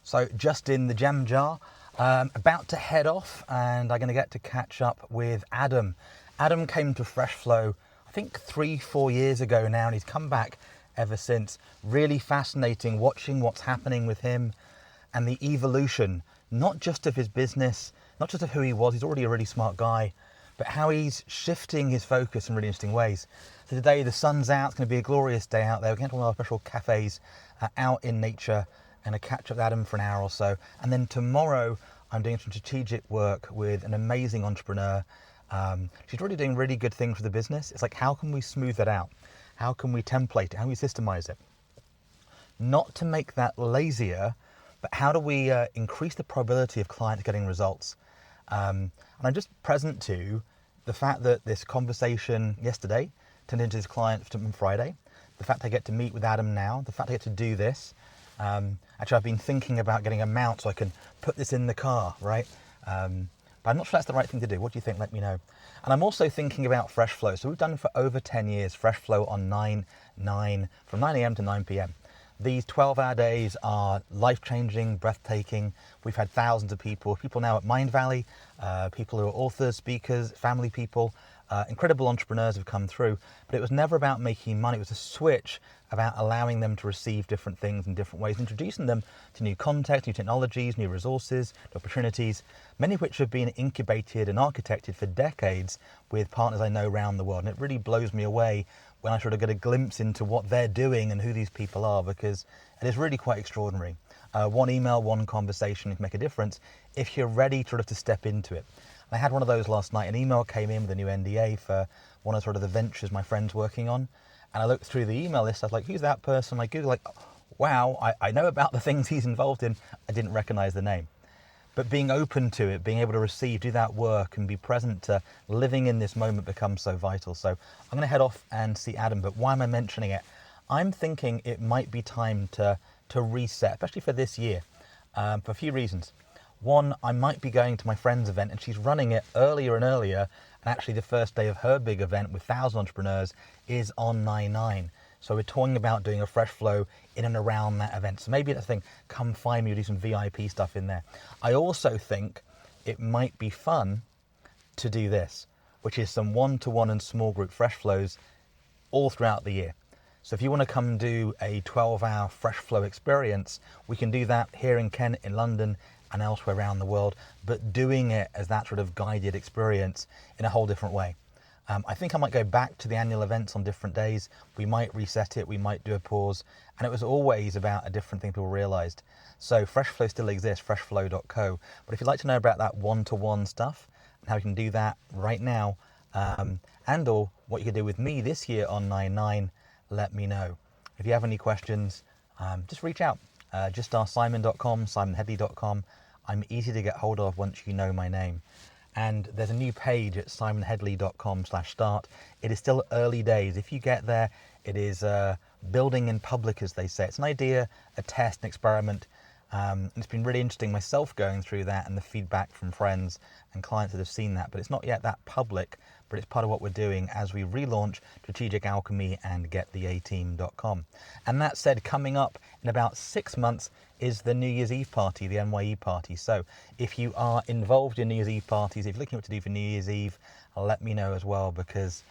So just in the jam jar, about to head off, and I'm going to get to catch up with Adam. Adam came to Freshflow, I think 3-4 years ago now, and he's come back ever since. Really fascinating watching what's happening with him and the evolution, not just of his business, not just of who he was, he's already a really smart guy, but how he's shifting his focus in really interesting ways. So today the sun's out, it's going to be a glorious day out there. We're going to one of our special cafes out in nature and a catch up with Adam for an hour or so. And then tomorrow I'm doing some strategic work with an amazing entrepreneur. She's already doing really good things for the business. It's like, how can we smooth that out? How can we template it? How can we systemize it? Not to make that lazier, but how do we increase the probability of clients getting results? And I'm just present to the fact that this conversation yesterday turned into this client from Friday, the fact I get to meet with Adam now, the fact I get to do this. Actually, I've been thinking about getting a mount so I can put this in the car, right? But I'm not sure that's the right thing to do. What do you think? Let me know. And I'm also thinking about Freshflow. So we've done for over 10 years, Freshflow on 9/9, from 9 a.m. to 9 p.m. These 12-hour days are life-changing, breathtaking. We've had thousands of people now at Mindvalley, people who are authors, speakers, family people, incredible entrepreneurs have come through. But it was never about making money. It was a switch about allowing them to receive different things in different ways, introducing them to new context, new technologies, new resources, new opportunities, many of which have been incubated and architected for decades with partners I know around the world. And it really blows me away when I sort of get a glimpse into what they're doing and who these people are, because it is really quite extraordinary. One email, one conversation can make a difference if you're ready sort of to step into it. I had one of those last night. An email came in with a new NDA for one of sort of the ventures my friend's working on. And I looked through the email list. I was like, who's that person? I Googled, like, wow, I know about the things he's involved in. I didn't recognize the name. But being open to it, being able to receive, do that work and be present to living in this moment becomes so vital. So I'm going to head off and see Adam. But why am I mentioning it? I'm thinking it might be time to reset, especially for this year, for a few reasons. One, I might be going to my friend's event, and she's running it earlier and earlier. And actually the first day of her big event with 1,000 entrepreneurs is on 9/9. So we're talking about doing a Freshflow in and around that event. So maybe that's the thing, come find me, we'll do some VIP stuff in there. I also think it might be fun to do this, which is some one-to-one and small group Freshflows all throughout the year. So if you want to come do a 12-hour Freshflow experience, we can do that here in Kent, in London, and elsewhere around the world, but doing it as that sort of guided experience in a whole different way. I think I might go back to the annual events on different days. We might reset it, we might do a pause, and it was always about a different thing people realized. So Freshflow still exists, freshflow.co, but if you'd like to know about that one-to-one stuff and how you can do that right now, and or what you can do with me this year on 9/9, let me know. If you have any questions, just reach out. Just ask simon.com, simonheadley.com. I'm easy to get hold of once you know my name. And there's a new page at simonheadley.com/start. It is still early days. If you get there, it is building in public, as they say. It's an idea, a test, an experiment. And it's been really interesting myself going through that and the feedback from friends and clients that have seen that. But it's not yet that public, but it's part of what we're doing as we relaunch Strategic Alchemy and GetTheAteam.com. And that said, coming up in about 6 months is the New Year's Eve party, the NYE party. So if you are involved in New Year's Eve parties, if you're looking at what to do for New Year's Eve, let me know as well, because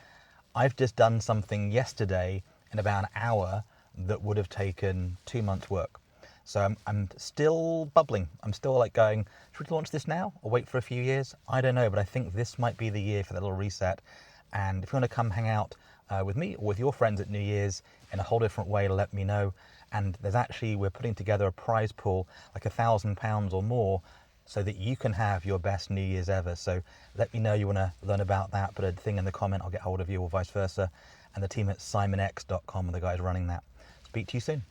I've just done something yesterday in about an hour that would have taken 2 months' work. So I'm still bubbling. I'm still like going, should we launch this now or wait for a few years? I don't know, but I think this might be the year for that little reset. And if you want to come hang out with me or with your friends at New Year's in a whole different way, let me know. And there's actually, we're putting together a prize pool, like £1,000 or more, so that you can have your best New Year's ever. So let me know you want to learn about that. Put a thing in the comment, I'll get hold of you, or vice versa. And the team at simonx.com are the guys running that. Speak to you soon.